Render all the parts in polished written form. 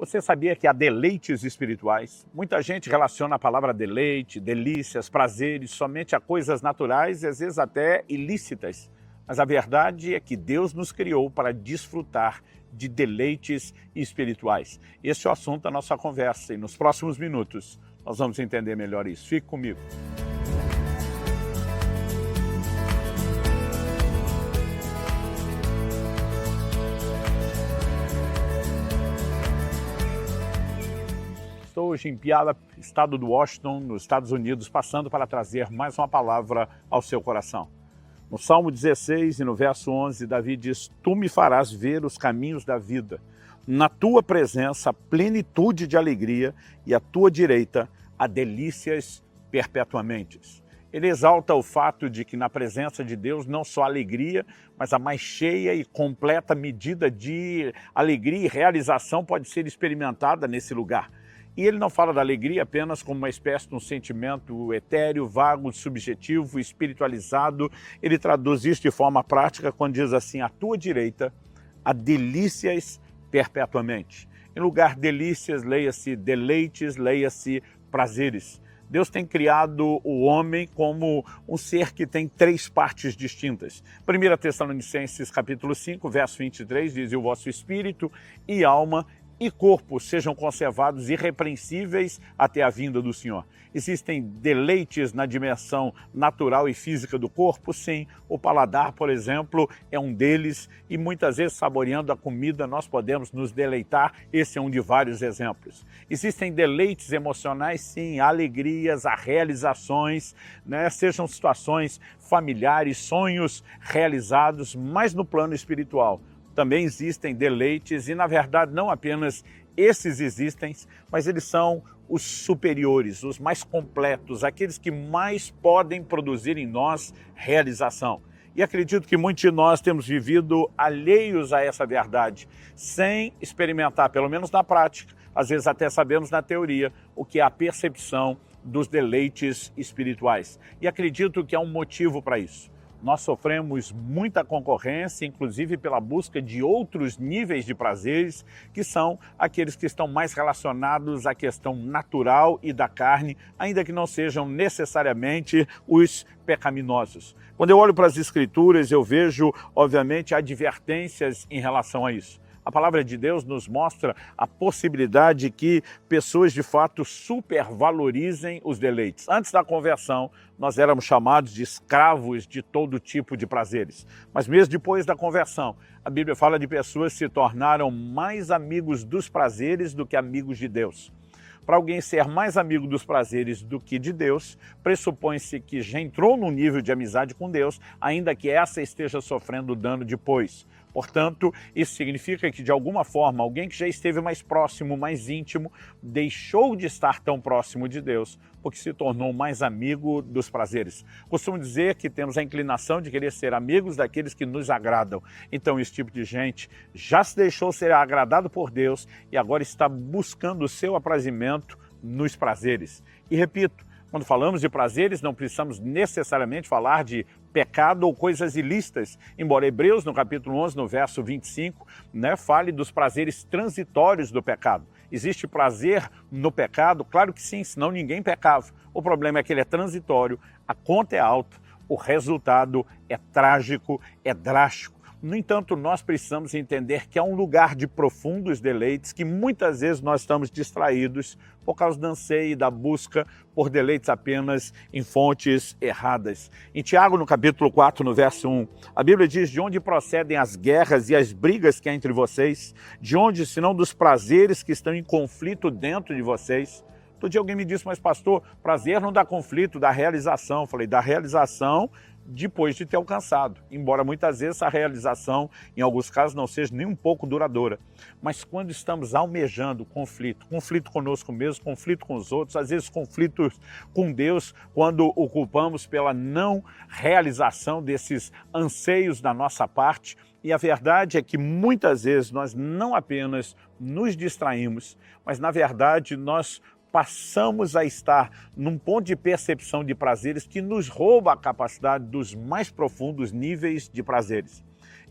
Você sabia que há deleites espirituais? Muita gente relaciona a palavra deleite, delícias, prazeres somente a coisas naturais e às vezes até ilícitas. Mas a verdade é que Deus nos criou para desfrutar de deleites espirituais. Esse é o assunto da nossa conversa e nos próximos minutos nós vamos entender melhor isso. Fique comigo. Estou hoje em Puyallup, estado do Washington, nos Estados Unidos, passando para trazer mais uma palavra ao seu coração. No Salmo 16 e no verso 11, Davi diz: Tu me farás ver os caminhos da vida. Na tua presença, plenitude de alegria, e à tua direita, há delícias perpetuamente. Ele exalta o fato de que na presença de Deus não só alegria, mas a mais cheia e completa medida de alegria e realização pode ser experimentada nesse lugar. E ele não fala da alegria apenas como uma espécie de um sentimento etéreo, vago, subjetivo, espiritualizado. Ele traduz isso de forma prática quando diz assim: à tua direita há delícias perpetuamente. Em lugar delícias, leia-se deleites, leia-se prazeres. Deus tem criado o homem como um ser que tem três partes distintas. 1 Tessalonicenses capítulo 5, verso 23, diz: e o vosso espírito e alma e corpo sejam conservados irrepreensíveis até a vinda do Senhor. Existem deleites na dimensão natural e física do corpo? Sim. O paladar, por exemplo, é um deles e muitas vezes saboreando a comida nós podemos nos deleitar. Esse é um de vários exemplos. Existem deleites emocionais? Sim. Há alegrias, há realizações, sejam situações familiares, sonhos realizados, mas no plano espiritual também existem deleites e, na verdade, não apenas esses existem, mas eles são os superiores, os mais completos, aqueles que mais podem produzir em nós realização. E acredito que muitos de nós temos vivido alheios a essa verdade, sem experimentar, pelo menos na prática, às vezes até sabemos na teoria, o que é a percepção dos deleites espirituais. E acredito que há um motivo para isso. Nós sofremos muita concorrência, inclusive pela busca de outros níveis de prazeres, que são aqueles que estão mais relacionados à questão natural e da carne, ainda que não sejam necessariamente os pecaminosos. Quando eu olho para as Escrituras, eu vejo, obviamente, advertências em relação a isso. A palavra de Deus nos mostra a possibilidade de que pessoas de fato supervalorizem os deleites. Antes da conversão, nós éramos chamados de escravos de todo tipo de prazeres. Mas mesmo depois da conversão, a Bíblia fala de pessoas que se tornaram mais amigos dos prazeres do que amigos de Deus. Para alguém ser mais amigo dos prazeres do que de Deus, pressupõe-se que já entrou num nível de amizade com Deus, ainda que essa esteja sofrendo dano depois. Portanto, isso significa que, de alguma forma, alguém que já esteve mais próximo, mais íntimo, deixou de estar tão próximo de Deus, porque se tornou mais amigo dos prazeres. Costumo dizer que temos a inclinação de querer ser amigos daqueles que nos agradam. Então, esse tipo de gente já se deixou ser agradado por Deus e agora está buscando o seu aprazimento nos prazeres. E repito, quando falamos de prazeres, não precisamos necessariamente falar de pecado ou coisas ilícitas, embora Hebreus, no capítulo 11, no verso 25, fale dos prazeres transitórios do pecado. Existe prazer no pecado? Claro que sim, senão ninguém pecava. O problema é que ele é transitório, a conta é alta, o resultado é trágico, é drástico. No entanto, nós precisamos entender que há um lugar de profundos deleites que muitas vezes nós estamos distraídos por causa do anseio e da busca por deleites apenas em fontes erradas. Em Tiago, no capítulo 4, no verso 1, a Bíblia diz: de onde procedem as guerras e as brigas que há entre vocês? De onde, senão dos prazeres que estão em conflito dentro de vocês? Outro dia alguém me disse: mas pastor, prazer não dá conflito, dá realização. Eu falei: dá realização depois de ter alcançado, embora muitas vezes a realização, em alguns casos, não seja nem um pouco duradoura. Mas quando estamos almejando conflito conosco mesmo, conflito com os outros, às vezes conflitos com Deus, quando o culpamos pela não realização desses anseios da nossa parte, e a verdade é que muitas vezes nós não apenas nos distraímos, mas na verdade nós passamos a estar num ponto de percepção de prazeres que nos rouba a capacidade dos mais profundos níveis de prazeres.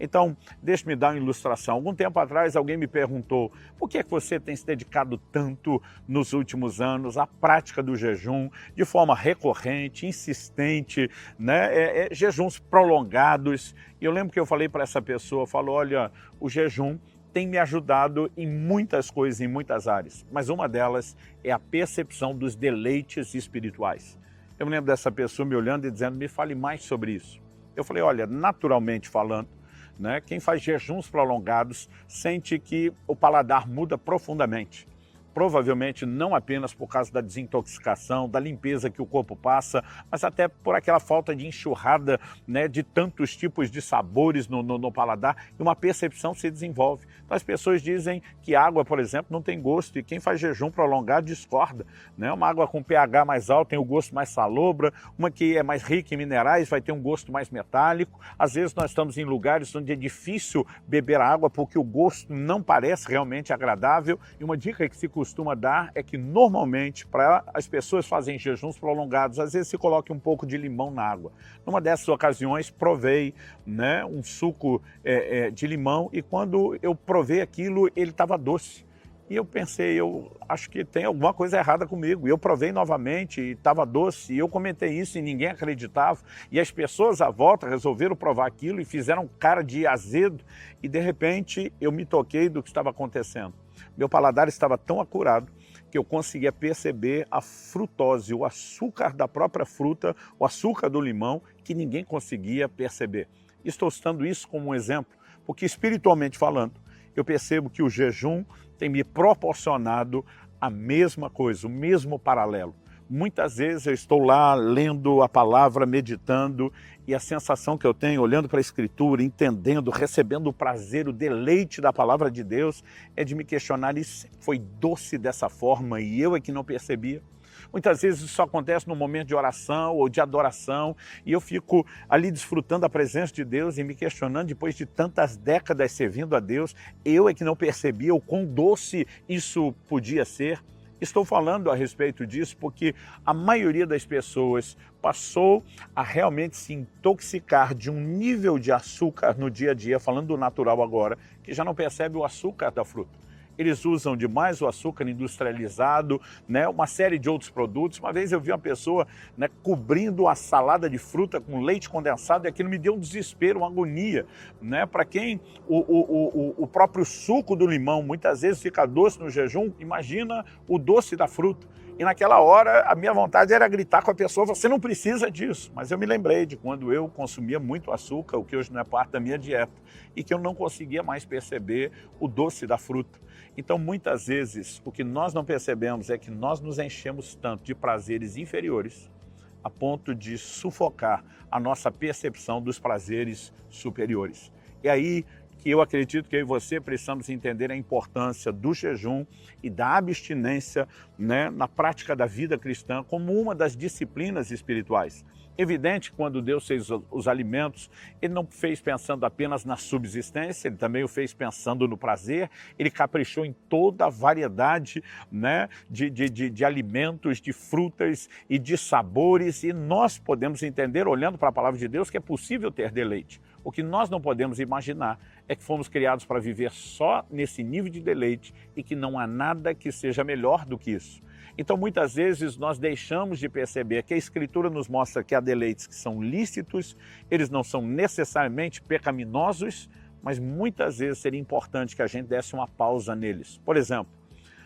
Então, deixe-me dar uma ilustração. Algum tempo atrás, alguém me perguntou por que é que você tem se dedicado tanto nos últimos anos à prática do jejum, de forma recorrente, insistente, né? Jejuns prolongados. E eu lembro que eu falei para essa pessoa, falou, olha, o jejum tem me ajudado em muitas coisas, em muitas áreas, mas uma delas é a percepção dos deleites espirituais. Eu me lembro dessa pessoa me olhando e dizendo, me fale mais sobre isso. Eu falei, olha, naturalmente falando, né, quem faz jejuns prolongados sente que o paladar muda profundamente. Provavelmente não apenas por causa da desintoxicação, da limpeza que o corpo passa, mas até por aquela falta de enxurrada, né, de tantos tipos de sabores no paladar, e uma percepção se desenvolve. Então as pessoas dizem que água, por exemplo, não tem gosto, e quem faz jejum prolongado discorda, né? Uma água com pH mais alto tem o gosto mais salobra, uma que é mais rica em minerais vai ter um gosto mais metálico. Às vezes nós estamos em lugares onde é difícil beber água porque o gosto não parece realmente agradável, e uma dica que se costuma dar é que normalmente para as pessoas fazem jejuns prolongados, às vezes se coloca um pouco de limão na água. Numa dessas ocasiões provei, né, um suco de limão, e quando eu provei aquilo ele estava doce. E eu pensei, eu acho que tem alguma coisa errada comigo. E eu provei novamente e estava doce. E eu comentei isso e ninguém acreditava. E as pessoas à volta resolveram provar aquilo e fizeram cara de azedo. E de repente eu me toquei do que estava acontecendo. Meu paladar estava tão acurado que eu conseguia perceber a frutose, o açúcar da própria fruta, o açúcar do limão, que ninguém conseguia perceber. Estou citando isso como um exemplo, porque espiritualmente falando, eu percebo que o jejum tem me proporcionado a mesma coisa, o mesmo paralelo. Muitas vezes eu estou lá lendo a palavra, meditando, e a sensação que eu tenho, olhando para a Escritura, entendendo, recebendo o prazer, o deleite da palavra de Deus, é de me questionar, isso foi doce dessa forma e eu é que não percebia? Muitas vezes isso acontece no momento de oração ou de adoração, e eu fico ali desfrutando da presença de Deus e me questionando, depois de tantas décadas servindo a Deus, eu é que não percebia o quão doce isso podia ser. Estou falando a respeito disso porque a maioria das pessoas passou a realmente se intoxicar de um nível de açúcar no dia a dia, falando do natural agora, que já não percebe o açúcar da fruta. Eles usam demais o açúcar industrializado, né, uma série de outros produtos. Uma vez eu vi uma pessoa, né, cobrindo a salada de fruta com leite condensado, e aquilo me deu um desespero, uma agonia, né? Para quem o próprio suco do limão muitas vezes fica doce no jejum, imagina o doce da fruta. E naquela hora a minha vontade era gritar com a pessoa, você não precisa disso. Mas eu me lembrei de quando eu consumia muito açúcar, o que hoje não é parte da minha dieta, e que eu não conseguia mais perceber o doce da fruta. Então, muitas vezes, o que nós não percebemos é que nós nos enchemos tanto de prazeres inferiores a ponto de sufocar a nossa percepção dos prazeres superiores. E aí que eu acredito que eu e você precisamos entender a importância do jejum e da abstinência, né, na prática da vida cristã como uma das disciplinas espirituais. Evidente que quando Deus fez os alimentos, Ele não fez pensando apenas na subsistência, Ele também o fez pensando no prazer. Ele caprichou em toda a variedade, né, de alimentos, de frutas e de sabores, e nós podemos entender, olhando para a palavra de Deus, que é possível ter deleite. O que nós não podemos imaginar é que fomos criados para viver só nesse nível de deleite e que não há nada que seja melhor do que isso. Então, muitas vezes, nós deixamos de perceber que a Escritura nos mostra que há deleites que são lícitos, eles não são necessariamente pecaminosos, mas muitas vezes seria importante que a gente desse uma pausa neles. Por exemplo,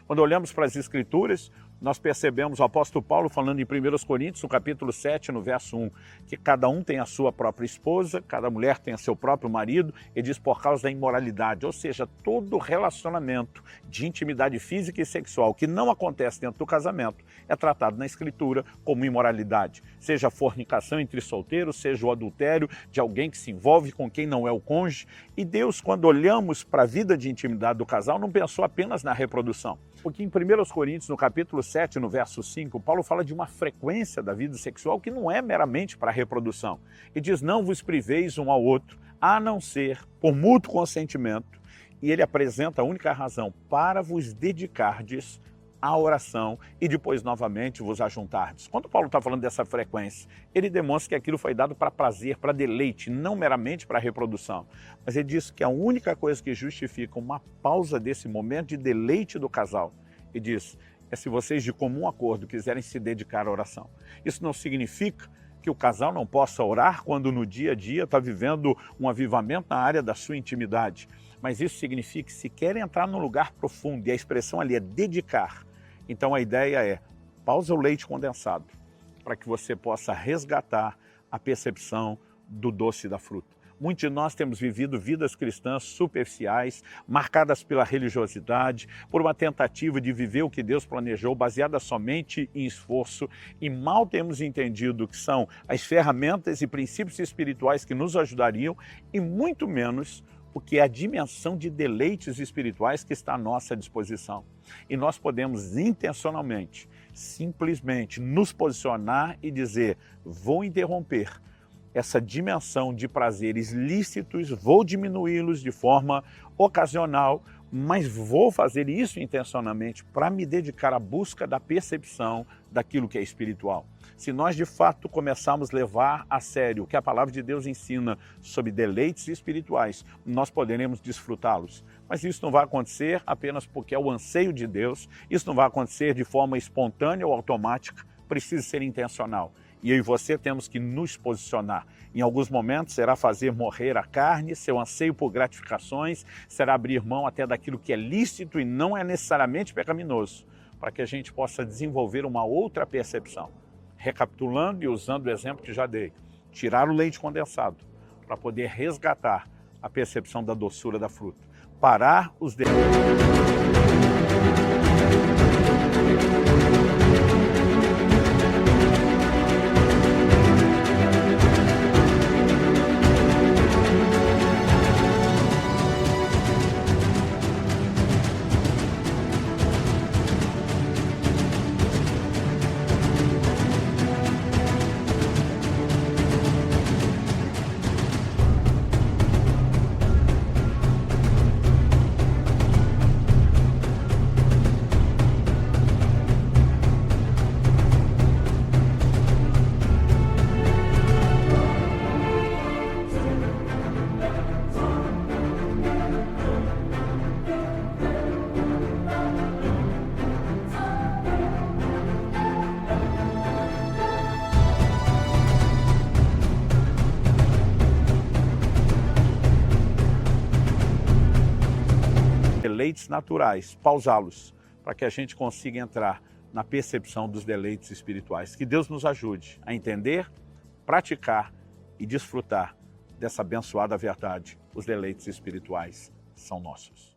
quando olhamos para as Escrituras, nós percebemos o apóstolo Paulo falando em 1 Coríntios, no capítulo 7, no verso 1, que cada um tem a sua própria esposa, cada mulher tem a seu próprio marido, e diz por causa da imoralidade, ou seja, todo relacionamento de intimidade física e sexual que não acontece dentro do casamento é tratado na Escritura como imoralidade, seja a fornicação entre solteiros, seja o adultério de alguém que se envolve com quem não é o cônjuge. E Deus, quando olhamos para a vida de intimidade do casal, não pensou apenas na reprodução. Porque em 1 Coríntios, no capítulo 7, no verso 5, Paulo fala de uma frequência da vida sexual que não é meramente para a reprodução. E diz, não vos priveis um ao outro, a não ser por mútuo consentimento. E ele apresenta a única razão, para vos dedicardes à oração e depois novamente vos ajuntardes. Quando Paulo está falando dessa frequência, ele demonstra que aquilo foi dado para prazer, para deleite, não meramente para reprodução. Mas ele diz que a única coisa que justifica uma pausa desse momento de deleite do casal, ele diz, é se vocês de comum acordo quiserem se dedicar à oração. Isso não significa que o casal não possa orar quando no dia a dia está vivendo um avivamento na área da sua intimidade. Mas isso significa que se quer entrar num lugar profundo, e a expressão ali é dedicar, então a ideia é, pausa o leite condensado, para que você possa resgatar a percepção do doce da fruta. Muitos de nós temos vivido vidas cristãs superficiais, marcadas pela religiosidade, por uma tentativa de viver o que Deus planejou, baseada somente em esforço, e mal temos entendido que são as ferramentas e princípios espirituais que nos ajudariam, e muito menos o que é a dimensão de deleites espirituais que está à nossa disposição. E nós podemos intencionalmente, simplesmente nos posicionar e dizer, vou interromper essa dimensão de prazeres lícitos, vou diminuí-los de forma ocasional, mas vou fazer isso intencionalmente para me dedicar à busca da percepção daquilo que é espiritual. Se nós de fato começarmos a levar a sério o que a palavra de Deus ensina sobre deleites espirituais, nós poderemos desfrutá-los. Mas isso não vai acontecer apenas porque é o anseio de Deus, isso não vai acontecer de forma espontânea ou automática, precisa ser intencional. E eu e você temos que nos posicionar. Em alguns momentos será fazer morrer a carne, seu anseio por gratificações, será abrir mão até daquilo que é lícito e não é necessariamente pecaminoso, para que a gente possa desenvolver uma outra percepção. Recapitulando e usando o exemplo que já dei, tirar o leite condensado, para poder resgatar a percepção da doçura da fruta. Parar os deleites naturais, pausá-los, para que a gente consiga entrar na percepção dos deleites espirituais. Que Deus nos ajude a entender, praticar e desfrutar dessa abençoada verdade. Os deleites espirituais são nossos.